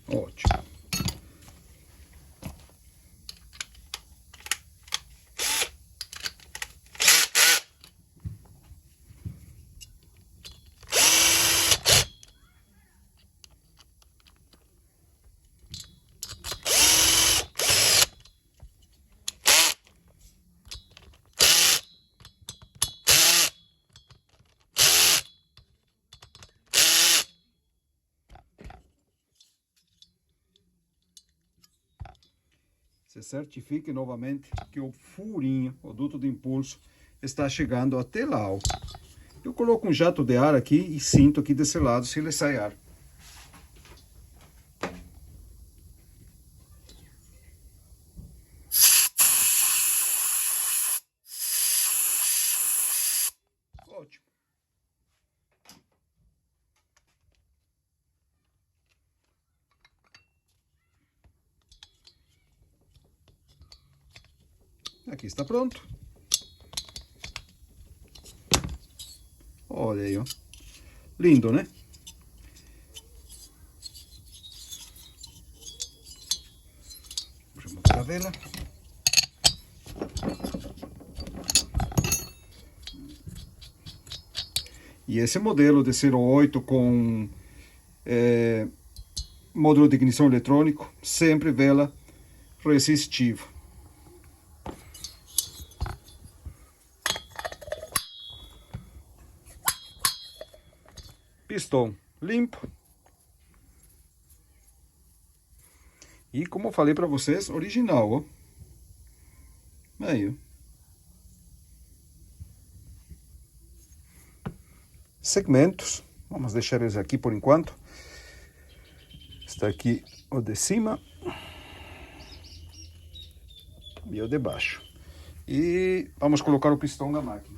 Ótimo. Você certifique novamente que o furinho, o duto de impulso, está chegando até lá, ó. Eu coloco um jato de ar aqui e sinto aqui desse lado se ele sai ar. Ótimo. Aqui está pronto. Olha aí, ó. Lindo, né? Deixa eu mostrar a vela. E esse modelo de 08 com módulo de ignição eletrônico, sempre vela resistiva. Pistão limpo. E como eu falei para vocês, original, ó. Aí, ó. Segmentos. Vamos deixar eles aqui por enquanto. Está aqui o de cima e o de baixo. E vamos colocar o pistão na máquina.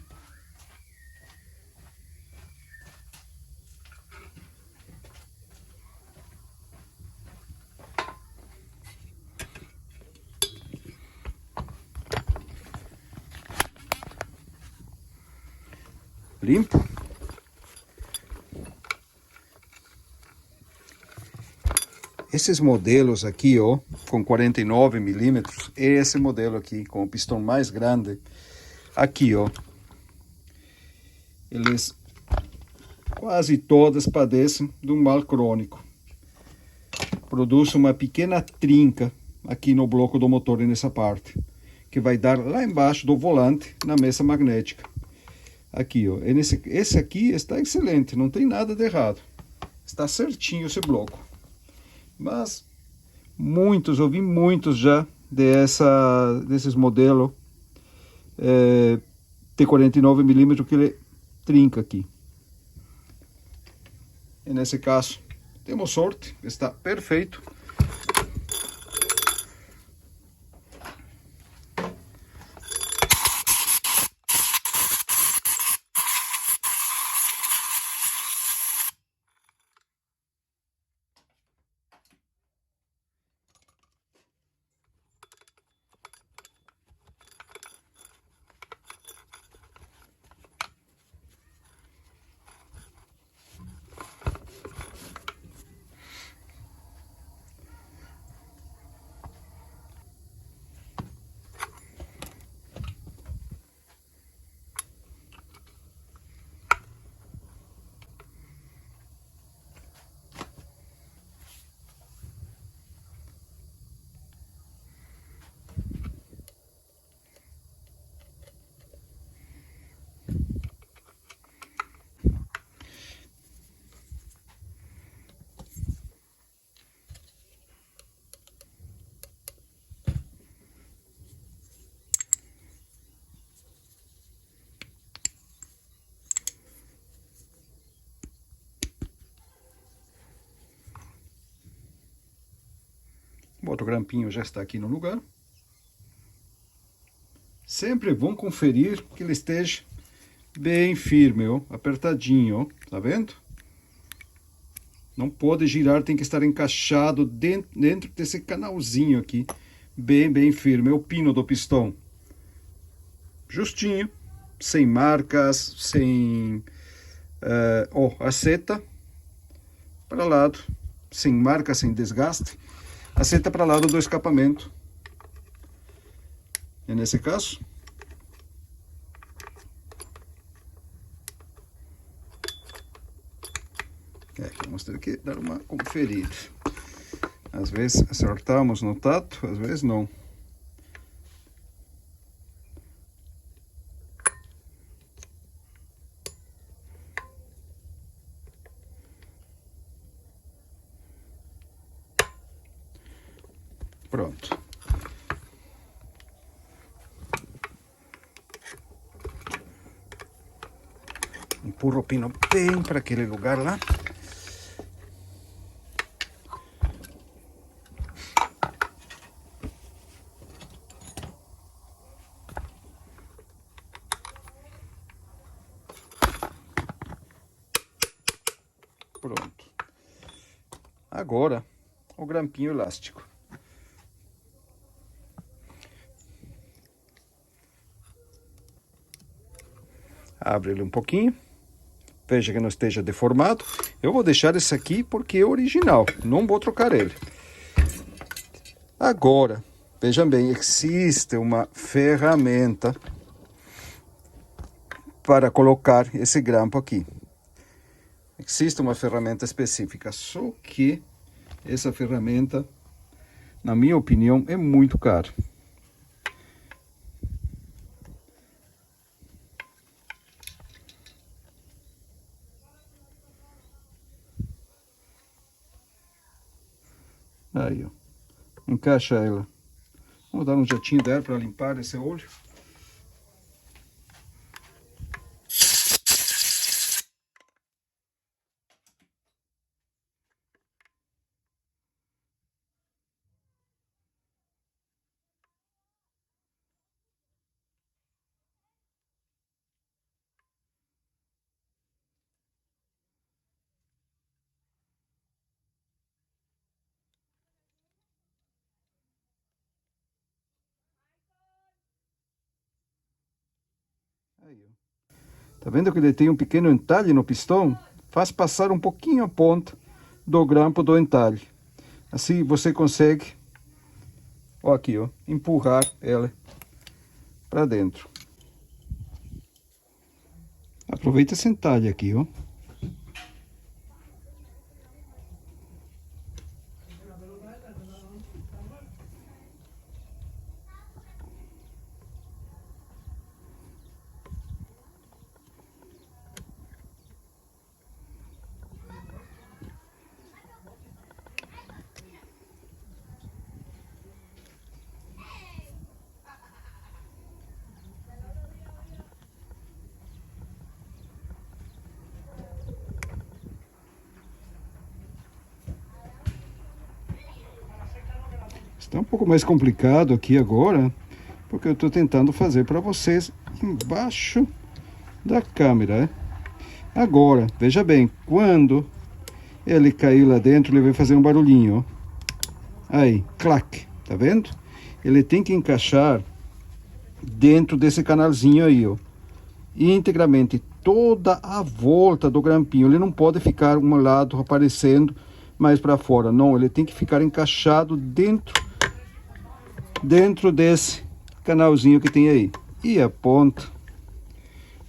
Limpo. Esses modelos aqui, ó, com 49 milímetros, esse modelo aqui, com o pistão mais grande, aqui, ó, eles quase todas padecem de um mal crônico. Produz uma pequena trinca aqui no bloco do motor, nessa parte, que vai dar lá embaixo do volante, na mesa magnética. Aqui, ó, esse aqui está excelente, não tem nada de errado. Está certinho esse bloco. Mas eu vi muitos já desses modelos de 49 milímetros que ele trinca aqui. E nesse caso, temos sorte, está perfeito. O outro grampinho já está aqui no lugar. Sempre vão conferir que ele esteja bem firme, ó, apertadinho, ó, tá vendo? Não pode girar, tem que estar encaixado dentro desse canalzinho aqui, bem firme. É o pino do pistão. Justinho, sem marcas, sem... ó, a seta para lado, sem marca, sem desgaste. A seta para lado do escapamento. E nesse caso, vamos ter que dar uma conferida. Às vezes acertamos no tato, às vezes não. Pronto. Empurra o pino bem para aquele lugar lá. Pronto. Agora, o grampinho elástico. Abre ele um pouquinho. Veja que não esteja deformado. Eu vou deixar esse aqui porque é original. Não vou trocar ele. Agora, vejam bem, existe uma ferramenta para colocar esse grampo aqui. Existe uma ferramenta específica, só que essa ferramenta, na minha opinião, é muito cara. Aí, ó. Encaixa ela. Vamos dar um jatinho de ar para limpar esse olho. Aí, ó. Tá vendo que ele tem um pequeno entalhe no pistão? Faz passar um pouquinho a ponta do grampo do entalhe. Assim você consegue, ó, aqui, ó, empurrar ela para dentro. Aproveita esse entalhe aqui, ó. Está um pouco mais complicado aqui agora, porque eu estou tentando fazer para vocês embaixo da câmera, né? Agora, veja bem, quando ele cair lá dentro, ele vai fazer um barulhinho, ó. Aí, clac, tá vendo? Ele tem que encaixar dentro desse canalzinho aí, ó, integramente, toda a volta do grampinho. Ele não pode ficar um lado aparecendo mais para fora, não, ele tem que ficar encaixado dentro desse canalzinho que tem aí. E a ponta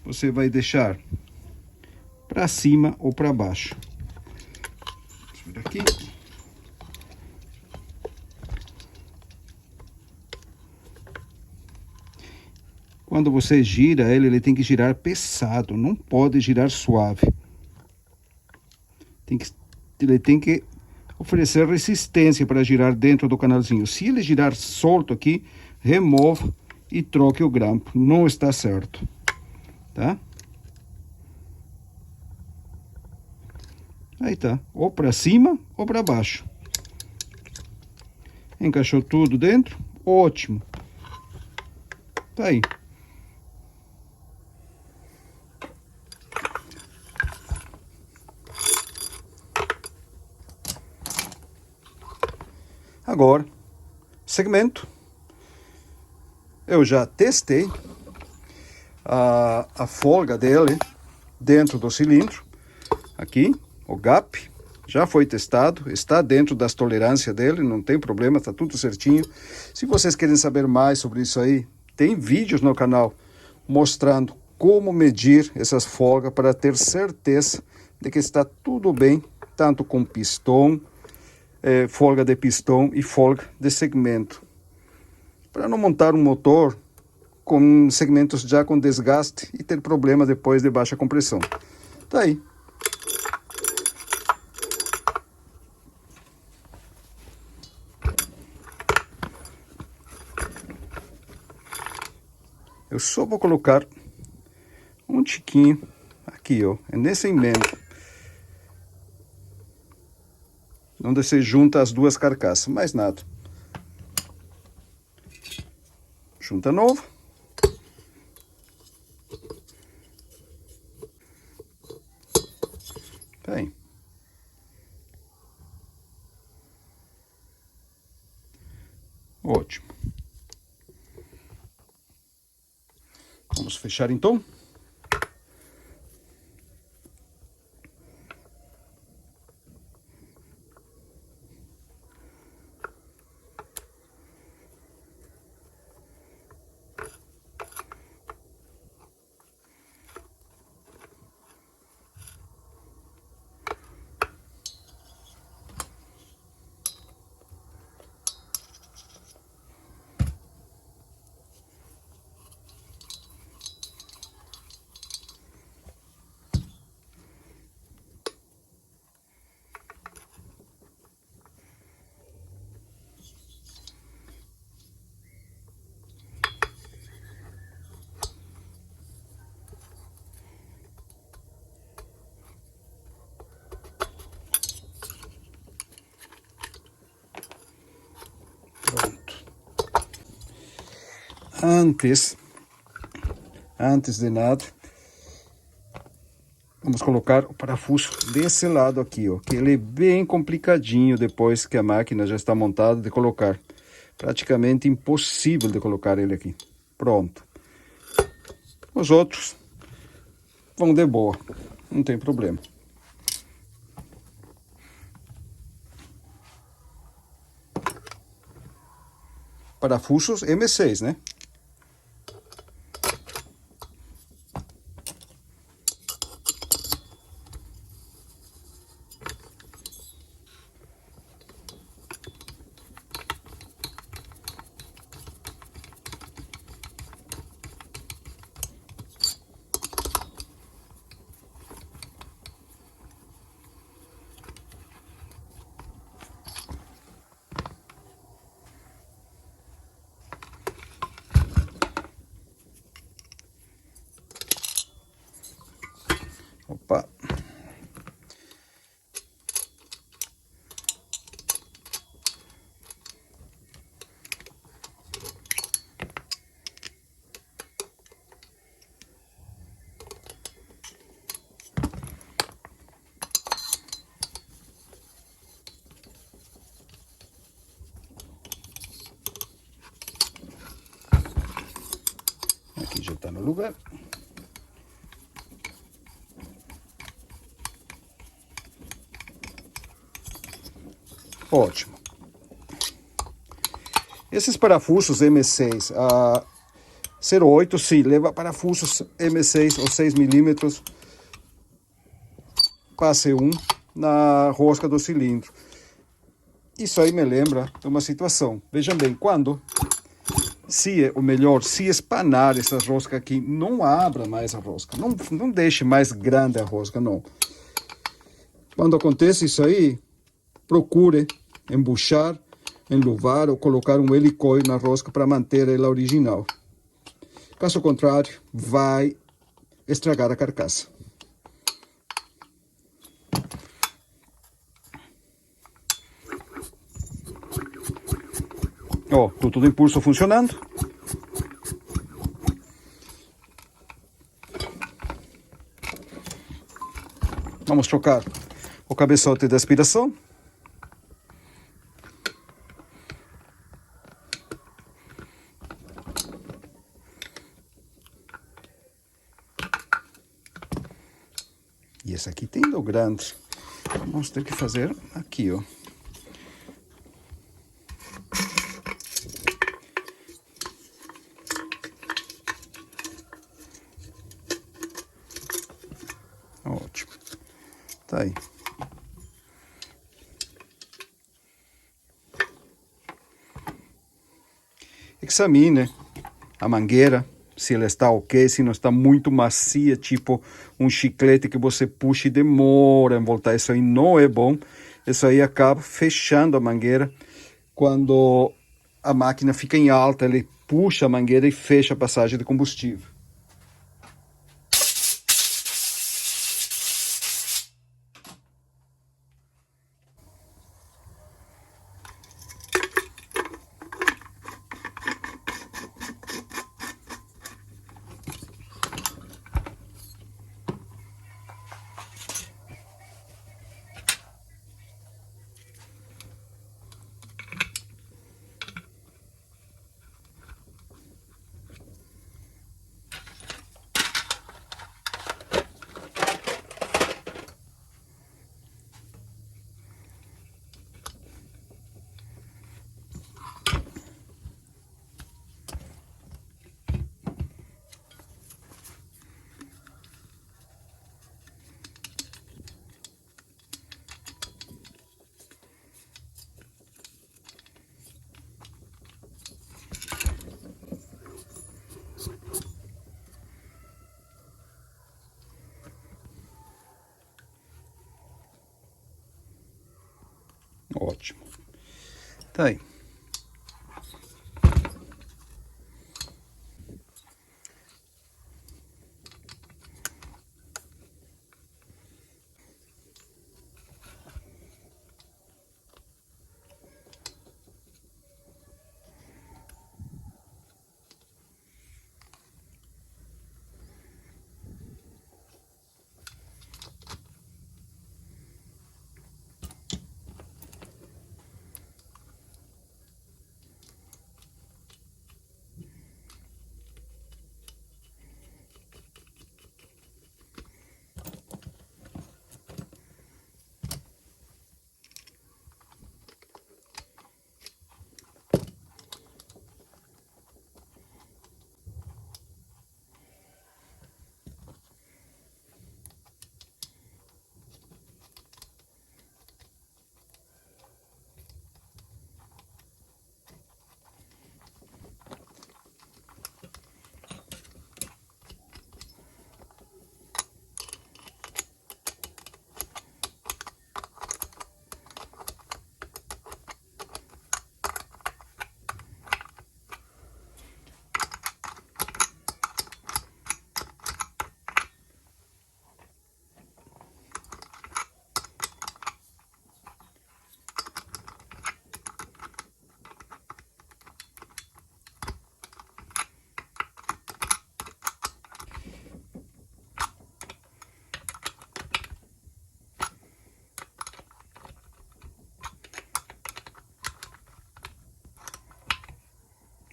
você vai deixar para cima ou para baixo. Deixa eu ver aqui. Quando você gira ele tem que girar pesado, não pode girar suave. Ele tem que oferecer resistência para girar dentro do canalzinho. Se ele girar solto aqui, remova e troque o grampo. Não está certo, tá? Aí tá, ou para cima ou para baixo. Encaixou tudo dentro? Ótimo. Tá aí. Agora, segmento. Eu já testei a folga dele dentro do cilindro. Aqui, o gap já foi testado, está dentro das tolerâncias dele, não tem problema, está tudo certinho. Se vocês querem saber mais sobre isso aí, tem vídeos no canal mostrando como medir essas folgas para ter certeza de que está tudo bem, tanto com pistão, folga de pistão e folga de segmento. Para não montar um motor com segmentos já com desgaste e ter problema depois de baixa compressão. Tá aí. Eu só vou colocar um tiquinho aqui, ó, nessa emenda, onde você junta as duas carcaças, mais nada. Junta novo. Tá aí. Ótimo. Vamos fechar então. Pronto. Antes de nada, vamos colocar o parafuso desse lado aqui, ó, que ele é bem complicadinho depois que a máquina já está montada de colocar. Praticamente impossível de colocar ele aqui. Pronto. Os outros vão de boa, não tem problema. Parafusos M6, né? Opa. Aqui já está no lugar. Ótimo. Esses parafusos M6, 08, sim, leva parafusos M6 ou 6 milímetros, passe 1 na rosca do cilindro. Isso aí me lembra de uma situação. Vejam bem, quando, ou melhor, se espanar essa rosca aqui, não abra mais a rosca, não deixe mais grande a rosca, não. Quando acontece isso aí, procure embuchar, enluvar ou colocar um helicoil na rosca para manter ela original. Caso contrário, vai estragar a carcaça. Ó, tudo do impulso funcionando. Vamos trocar o cabeçote de aspiração. E esse aqui tem do grande. Vamos ter que fazer aqui, ó. Ótimo. Tá aí. Examine a mangueira, se ela está ok, se não está muito macia, tipo um chiclete que você puxa e demora em voltar. Isso aí não é bom. Isso aí acaba fechando a mangueira. Quando a máquina fica em alta, ele puxa a mangueira e fecha a passagem de combustível. Ótimo. Tá aí.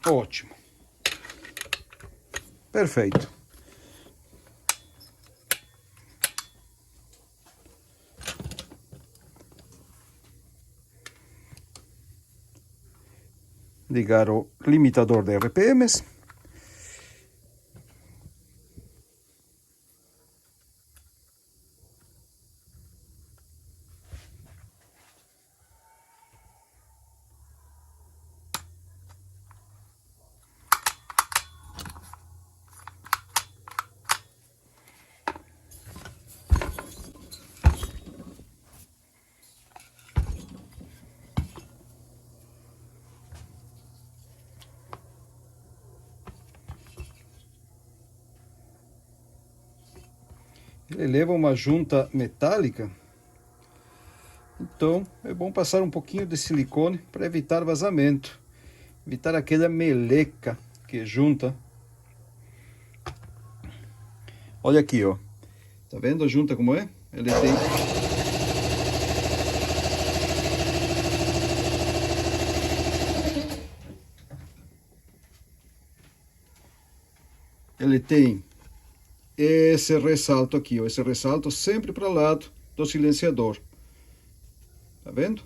Ótimo. Perfeito. Ligar o limitador de RPMs. Ele leva uma junta metálica, então é bom passar um pouquinho de silicone para evitar vazamento, evitar aquela meleca que junta. Olha aqui, ó. Tá vendo a junta como é? Ele tem esse ressalto aqui, ó, esse ressalto sempre para o lado do silenciador. Tá vendo?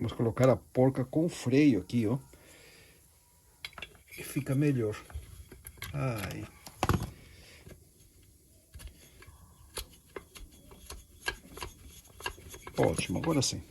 Vamos colocar a porca com freio aqui, ó. E fica melhor. Ai. Ótimo, agora sim.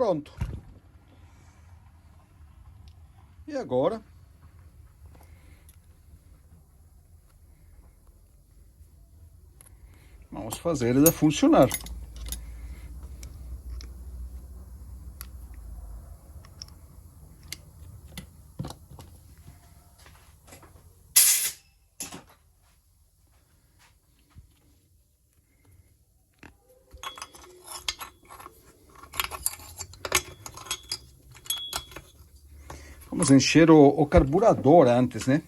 Pronto. E agora vamos fazer ele funcionar. Vamos encher o carburador antes, né?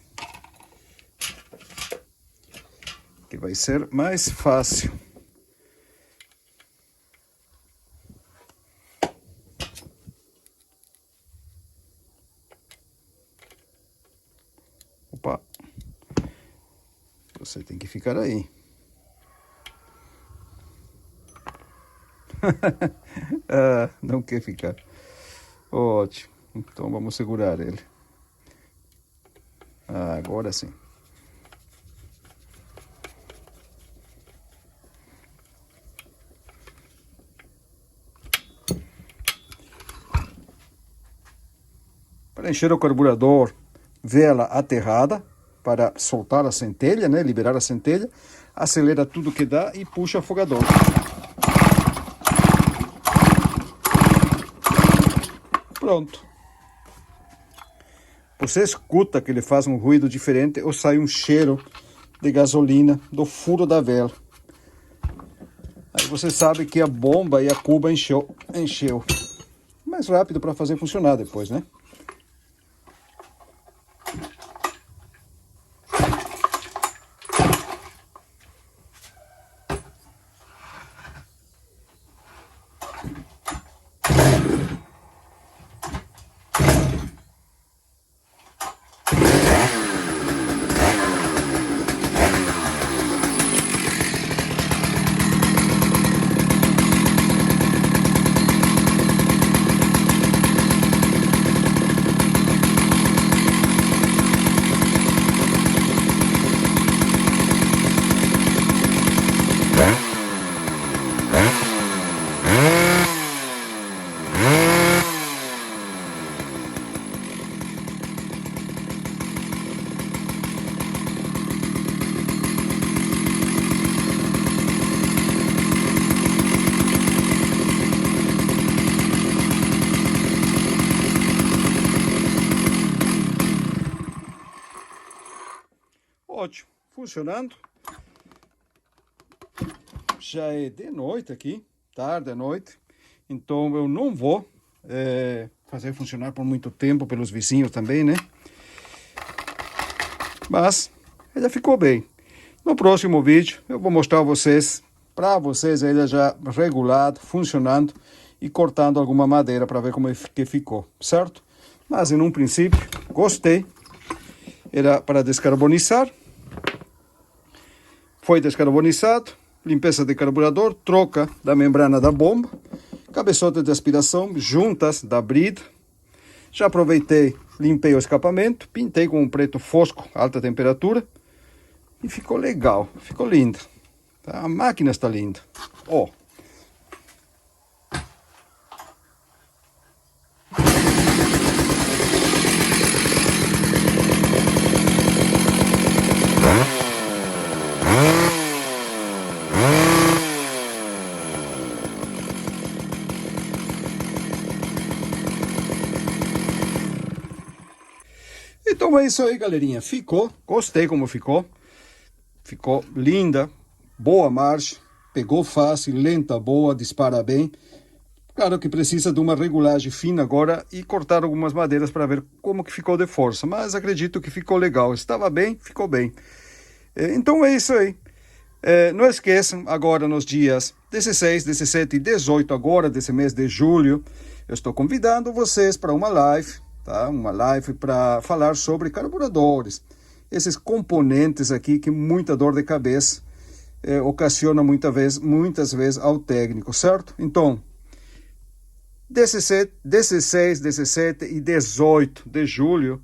Que vai ser mais fácil. Opa! Você tem que ficar aí. Ah, não quer ficar. Ótimo. Então vamos segurar ele. Ah, agora sim. Para encher o carburador, vela aterrada para soltar a centelha, né? Liberar a centelha. Acelera tudo que dá e puxa o afogador. Pronto. Você escuta que ele faz um ruído diferente ou sai um cheiro de gasolina do furo da vela. Aí você sabe que a bomba e a cuba encheu. Mais rápido para fazer funcionar depois, né? Ótimo, funcionando. Já é de noite aqui, tarde à noite, então eu não vou fazer funcionar por muito tempo pelos vizinhos também, né? Mas ele ficou bem. No próximo vídeo eu vou mostrar para vocês ele já regulado, funcionando e cortando alguma madeira para ver como que ficou, certo? Mas em um princípio gostei. Era para descarbonizar. Foi descarbonizado, limpeza de carburador, troca da membrana da bomba, cabeçote de aspiração, juntas da brida. Já aproveitei, limpei o escapamento, pintei com um preto fosco, alta temperatura. E ficou legal, ficou lindo. A máquina está linda. Ó. Então é isso aí, galerinha. Ficou, gostei como ficou. Ficou linda, boa marcha, pegou fácil, lenta, boa, dispara bem. Claro que precisa de uma regulagem fina agora e cortar algumas madeiras para ver como que ficou de força. Mas acredito que ficou legal. Estava bem, ficou bem. Então é isso aí. Não esqueçam, agora nos dias 16, 17 e 18 agora desse mês de julho, eu estou convidando vocês para uma live, tá? Uma live para falar sobre carburadores. Esses componentes aqui que muita dor de cabeça ocasiona muitas vezes ao técnico, certo? Então, 16, 17 e 18 de julho,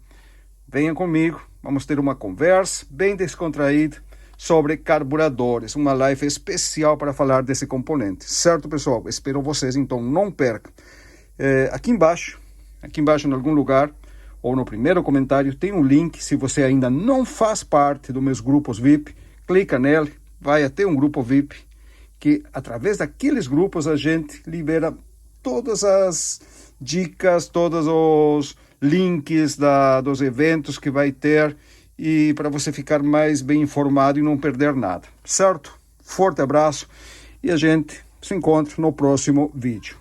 venham comigo, vamos ter uma conversa bem descontraída sobre carburadores, uma live especial para falar desse componente, certo, pessoal? Espero vocês, então não percam. Aqui embaixo, em algum lugar, ou no primeiro comentário, tem um link. Se você ainda não faz parte dos meus grupos VIP, clica nele, vai até um grupo VIP, que através daqueles grupos a gente libera todas as dicas, todos os links dos eventos que vai ter, e para você ficar mais bem informado e não perder nada, certo? Forte abraço e a gente se encontra no próximo vídeo.